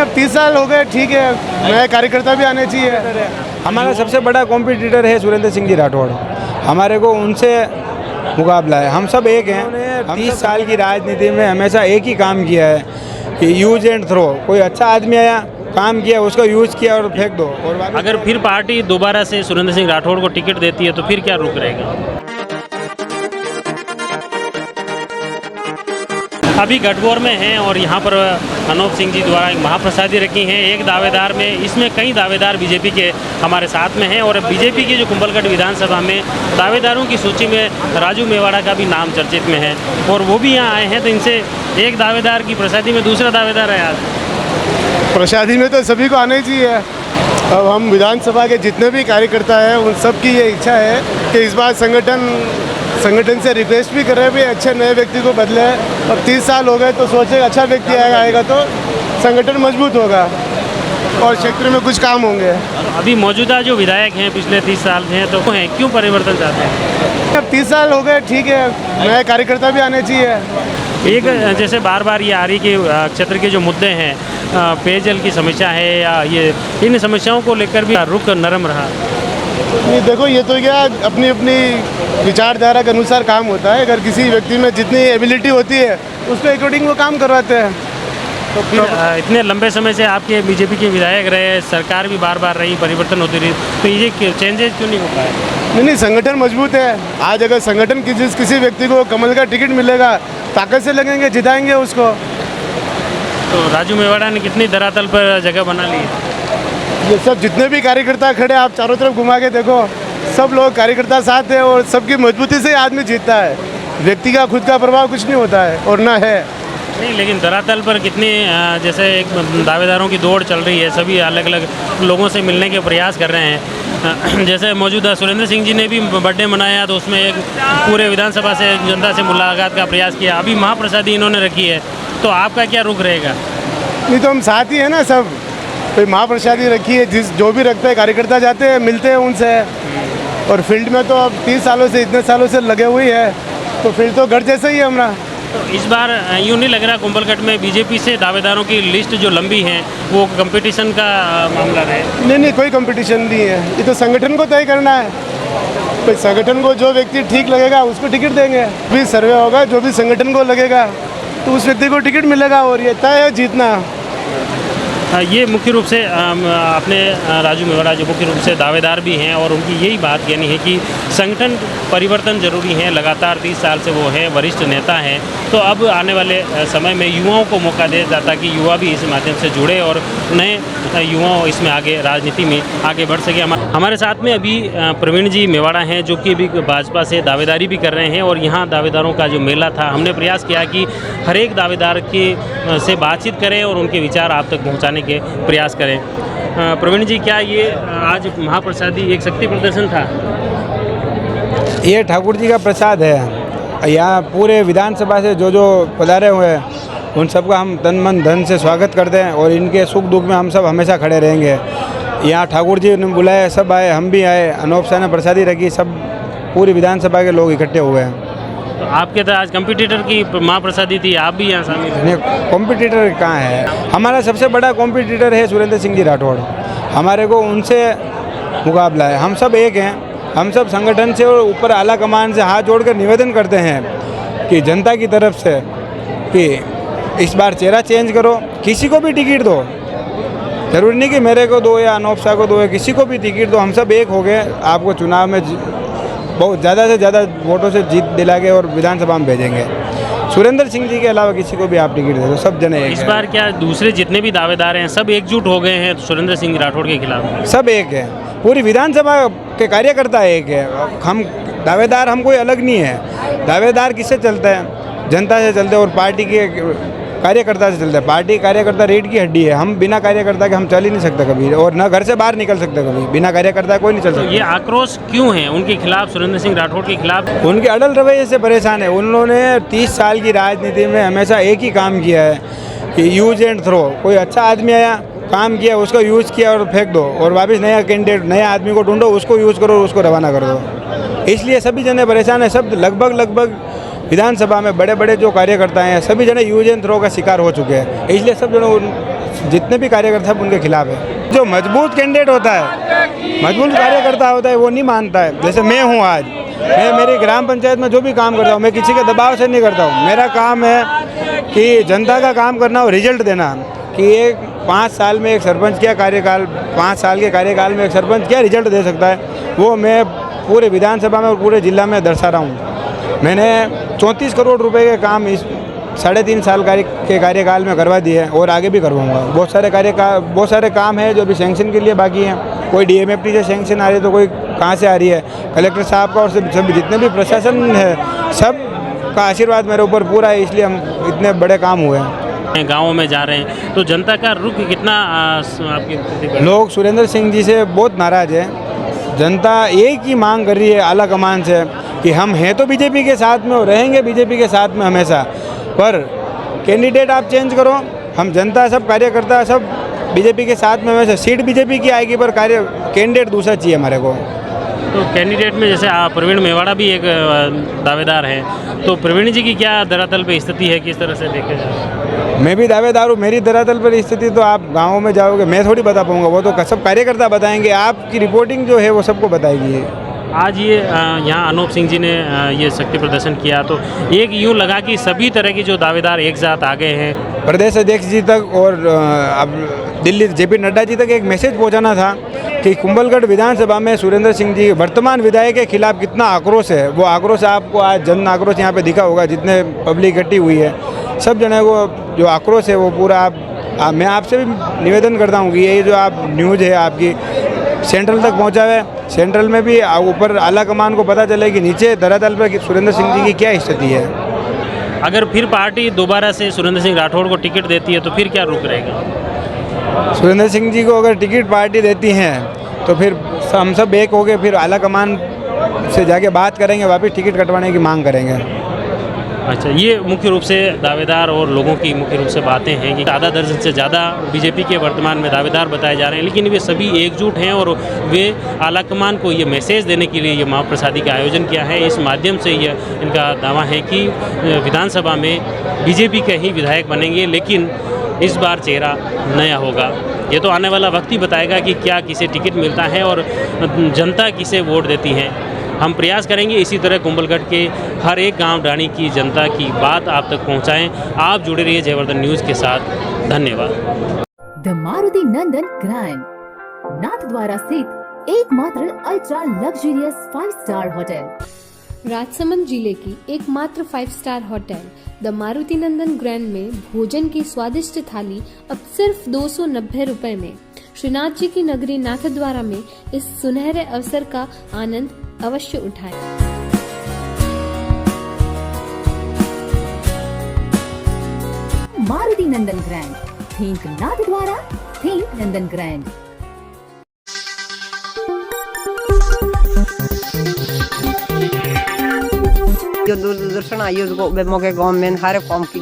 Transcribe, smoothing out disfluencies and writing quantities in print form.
अब 30 साल हो गए, ठीक है, नए कार्यकर्ता भी आने चाहिए। हमारा सबसे बड़ा कॉम्पिटिटर है सुरेंद्र सिंह जी राठौड़। हमारे को उनसे मुकाबला है, हम सब एक हैं। उन्होंने 30 साल की राजनीति में हमेशा एक ही काम किया है कि यूज एंड थ्रो। कोई अच्छा आदमी आया, काम किया, उसको यूज किया और फेंक दो। और अगर फिर पार्टी दोबारा से सुरेंद्र सिंह राठौड़ को टिकट देती है तो फिर क्या रुख रहेगा? अभी गठगौर में हैं और यहाँ पर अनूप सिंह जी द्वारा एक महाप्रसादी रखी हैं एक दावेदार में। इसमें कई दावेदार बीजेपी के हमारे साथ में हैं और बीजेपी की जो कुंभलगढ़ विधानसभा में दावेदारों की सूची में राजू मेवाड़ा का भी नाम चर्चित में है और वो भी यहाँ आए हैं। तो इनसे एक दावेदार की प्रसादी में दूसरा दावेदार है। आज प्रसादी में तो सभी को आना ही चाहिए। अब हम विधानसभा के जितने भी कार्यकर्ता हैं उन सब की ये इच्छा है कि इस बार संगठन से रिक्वेस्ट भी कर रहे हैं भी अच्छे नए व्यक्ति को बदले। अब 30 साल हो गए तो सोचे अच्छा व्यक्ति आएगा तो संगठन मजबूत होगा और क्षेत्र में कुछ काम होंगे। अभी मौजूदा जो विधायक हैं पिछले 30 साल में हैं तो हैं, क्यों परिवर्तन चाहते हैं? अब 30 साल हो गए, ठीक है, नए कार्यकर्ता भी आने चाहिए। एक जैसे बार बार ये आ रही कि क्षेत्र के जो मुद्दे हैं, पेयजल की समस्या है या ये इन समस्याओं को लेकर भी रुख नरम रहा। नहीं, देखो ये तो क्या अपनी अपनी विचारधारा के अनुसार काम होता है। अगर किसी व्यक्ति में जितनी एबिलिटी होती है उसके अकॉर्डिंग वो काम करवाते हैं। तो फिर इतने लंबे समय से आपके बीजेपी के विधायक रहे, सरकार भी बार बार रही, परिवर्तन होती रही, तो ये चेंजेस क्यों नहीं हो पाए? नहीं, संगठन मजबूत है। आज अगर संगठन किसी व्यक्ति को कमल का टिकट मिलेगा, ताकत से लगेंगे, जिताएंगे उसको। तो राजू मेवाड़ा ने कितनी धरातल पर जगह बना ली है? ये सब जितने भी कार्यकर्ता खड़े, आप चारों तरफ घुमा के देखो, सब लोग कार्यकर्ता साथ है और सबकी मजबूती से आदमी जीतता है। व्यक्ति का खुद का प्रभाव कुछ नहीं होता है और ना है। नहीं, लेकिन धरातल पर कितनी जैसे एक दावेदारों की दौड़ चल रही है, सभी अलग अलग लोगों से मिलने के प्रयास कर रहे हैं। जैसे मौजूदा सुरेंद्र सिंह जी ने भी बर्थडे मनाया तो उसमें एक पूरे विधानसभा से जनता से मुलाकात का प्रयास किया। अभी महाप्रसादी इन्होंने रखी है, तो आपका क्या रुख रहेगा? नहीं, तो हम साथ ही है ना सब। कोई महाप्रसादी रखी है, जो भी रखते हैं कार्यकर्ता जाते हैं, मिलते हैं उनसे। और फील्ड में तो अब 30 सालों से, इतने सालों से लगे हुए है, तो फील्ड तो घर जैसा ही है हमारा। तो इस बार यूँ नहीं लग रहा कुंभलगढ़ में बीजेपी से दावेदारों की लिस्ट जो लंबी है वो कंपटीशन का मामला रहे? नहीं, कोई कंपटीशन नहीं है। ये तो संगठन को तय करना है। कोई संगठन को जो व्यक्ति ठीक लगेगा उसको टिकट देंगे। भी सर्वे होगा, जो भी संगठन को लगेगा तो उस व्यक्ति को टिकट मिलेगा और ये तय है जीतना। ये मुख्य रूप से अपने राजू मेवाड़ा जो मुख्य रूप से दावेदार भी हैं और उनकी यही बात कहनी है कि संगठन परिवर्तन जरूरी है। लगातार 30 साल से वो हैं, वरिष्ठ नेता हैं, तो अब आने वाले समय में युवाओं को मौका दिया जाता कि युवा भी इस माध्यम से जुड़े और नए युवाओं इसमें आगे राजनीति में आगे बढ़ सके। हमारे साथ में अभी प्रवीण जी मेवाड़ा हैं जो कि अभी भाजपा से दावेदारी भी कर रहे हैं और यहाँ दावेदारों का जो मेला था, हमने प्रयास किया कि हर एक दावेदार के से बातचीत करें और उनके विचार आप तक पहुँचाने के प्रयास करें। प्रवीण जी, क्या ये आज महाप्रसादी एक शक्ति प्रदर्शन था? ये ठाकुर जी का प्रसाद है। यहाँ पूरे विधानसभा से जो पधारे हुए हैं उन सबका हम तन मन धन से स्वागत करते हैं और इनके सुख दुख में हम सब हमेशा खड़े रहेंगे। यहाँ ठाकुर जी ने बुलाया, सब आए, हम भी आए, अनूप साहब ने प्रसादी रखी, सब पूरी विधानसभा के लोग इकट्ठे हुए हैं। तो आपके तो आज कंपटीटर की महाप्रसादी थी, आप भी यहाँ शामिल हैं? नहीं, कॉम्पिटिटर कहाँ है? हमारा सबसे बड़ा कॉम्पिटिटर है सुरेंद्र सिंह जी राठौड़। हमारे को उनसे मुकाबला है, हम सब एक हैं। हम सब संगठन से और ऊपर आला कमान से हाथ जोड़कर निवेदन करते हैं कि जनता की तरफ से कि इस बार चेहरा चेंज करो, किसी को भी टिकट दो। जरूरी नहीं कि मेरे को दो या अनूप साहब को दो या किसी को भी टिकट दो। हम सब एक हो गए, आपको चुनाव में बहुत ज़्यादा से ज़्यादा वोटों से जीत दिला के और विधानसभा में भेजेंगे। सुरेंद्र सिंह जी के अलावा किसी को भी आप टिकट दे दो, सब जने एक। इस बार क्या दूसरे जितने भी दावेदार हैं सब एकजुट हो गए हैं सुरेंद्र सिंह राठौड़ के खिलाफ? सब एक है, पूरी विधानसभा के कार्यकर्ता एक है। हम दावेदार, हम कोई अलग नहीं है। दावेदार किससे चलता है? जनता से चलते हैं और पार्टी के कार्यकर्ता से चलता है। पार्टी कार्यकर्ता रीढ़ की हड्डी है। हम बिना कार्यकर्ता के हम चल ही नहीं सकते कभी और न घर से बाहर निकल सकते कभी। बिना कार्यकर्ता कोई नहीं चल सकता। ये आक्रोश क्यों है उनके खिलाफ, सुरेंद्र सिंह राठौड़ के खिलाफ? उनके अड़ल रवैये से परेशान है। उन्होंने 30 साल की राजनीति में हमेशा एक ही काम किया है कि यूज एंड थ्रो। कोई अच्छा आदमी आया, काम किया, उसको यूज़ किया और फेंक दो और वापस नया कैंडिडेट, नया आदमी को ढूंढो, उसको यूज़ करो और उसको रवाना कर दो। इसलिए सभी जने परेशान है। सब लगभग विधानसभा में बड़े बड़े जो कार्यकर्ता हैं सभी जने यूज एंड थ्रो का शिकार हो चुके हैं। इसलिए सब जने जितने भी कार्यकर्ता हैं उनके खिलाफ है। जो मजबूत कैंडिडेट होता है, मजबूत कार्यकर्ता होता है, वो नहीं मानता है। जैसे मैं हूँ आज, मैं मेरी ग्राम पंचायत में जो भी काम करता हूँ, मैं किसी के दबाव से नहीं करता हूँ। मेरा काम है कि जनता का काम करना और रिजल्ट देना, कि एक 5 साल में एक सरपंच क्या कार्यकाल, 5 साल के कार्यकाल में एक सरपंच क्या रिजल्ट दे सकता है, वो मैं पूरे विधानसभा में और पूरे जिला में दर्शा रहा हूँ। मैंने 34 करोड़ रुपए के काम इस 3.5 साल के कार्यकाल में करवा दिए हैं और आगे भी करवाऊँगा। बहुत सारे काम हैं जो अभी सैंक्शन के लिए बाकी हैं। कोई DMFT से सैंक्शन आ रही है तो कोई कहाँ से आ रही है। कलेक्टर साहब का और सब जितने भी प्रशासन है, सब का आशीर्वाद मेरे ऊपर पूरा है, इसलिए हम इतने बड़े काम हुए हैं। गाँवों में जा रहे हैं तो जनता का रुख कितना आपके प्रति? लोग सुरेंद्र सिंह जी से बहुत नाराज़ है। जनता एक ही मांग कर रही है आला कमान से कि हम हैं तो बीजेपी के साथ में और रहेंगे बीजेपी के साथ में हमेशा, पर कैंडिडेट आप चेंज करो। हम जनता सब कार्यकर्ता सब बीजेपी के साथ में, हमेशा सीट बीजेपी की आएगी पर कैंडिडेट दूसरा चाहिए हमारे को। तो कैंडिडेट में जैसे प्रवीण मेवाड़ा भी एक दावेदार हैं, तो प्रवीण जी की क्या धरातल पे स्थिति है, किस तरह से देखे जाए? मैं भी दावेदार हूँ। मेरी धरातल पर स्थिति तो आप गाँव में जाओगे, मैं थोड़ी बता पाऊँगा, वो तो सब कार्यकर्ता बताएंगे। आपकी रिपोर्टिंग जो है वो सबको बताएगी। आज ये यहाँ अनूप सिंह जी ने ये शक्ति प्रदर्शन किया, तो एक यूँ लगा कि सभी तरह की जो दावेदार एक साथ आ गए हैं। प्रदेश अध्यक्ष जी तक और अब दिल्ली JP नड्डा जी तक एक मैसेज पहुँचाना था कि कुंभलगढ़ विधानसभा में सुरेंद्र सिंह जी वर्तमान विधायक के खिलाफ कितना आक्रोश है। वो आक्रोश आपको आज जन आक्रोश यहाँ पे दिखा होगा, जितने पब्लिक इकट्ठी हुई है, सब जने को जो आक्रोश है वो पूरा मैं आपसे भी निवेदन करता हूँ कि ये जो आप न्यूज़ है आपकी सेंट्रल तक पहुँचावे। सेंट्रल में भी ऊपर आला कमान को पता चले कि नीचे धरातल पर सुरेंद्र सिंह जी की क्या स्थिति है। अगर फिर पार्टी दोबारा से सुरेंद्र सिंह राठौड़ को टिकट देती है तो फिर क्या रुख रहेगा? सुरेंद्र सिंह जी को अगर टिकट पार्टी देती हैं तो फिर हम सब एक हो गए, फिर आला कमान से जाके बात करेंगे, वापस टिकट कटवाने की मांग करेंगे। अच्छा, ये मुख्य रूप से दावेदार और लोगों की मुख्य रूप से बातें हैं कि आधा दर्जन से ज़्यादा बीजेपी के वर्तमान में दावेदार बताए जा रहे हैं, लेकिन वे सभी एकजुट हैं और वे आला कमान को ये मैसेज देने के लिए ये महाप्रसादी का आयोजन किया है। इस माध्यम से ये इनका दावा है कि विधानसभा में बीजेपी के ही विधायक बनेंगे, लेकिन इस बार चेहरा नया होगा। ये तो आने वाला वक्त ही बताएगा कि क्या किसे टिकट मिलता है और जनता किसे वोट देती है। हम प्रयास करेंगे इसी तरह कुंभलगढ़ के हर एक गांव डाणी की जनता की बात आप तक पहुंचाएं। आप जुड़े रहिए जयवर्धन न्यूज़ के साथ। धन्यवाद। The Maruti Nandan grand, Nathdwara स्थित एकमात्र ultra luxurious 5 star hotel. Rajsamand जिले की एकमात्र 5 star hotel the Maruti Nandan grand में भोजन की स्वादिष्ट थाली अब सिर्फ 290 रुपए में। श्रीनाथ जी की नगरी नाथद्वारा में इस सुनहरे अवसर का आनंद अवश्य उठाएं। मारुति नंदन ग्रैंड, थिंक नाथद्वारा, थिंक नंदन ग्रैंड। जो दूरदर्शन आयो मौके गाँव में हर कौम की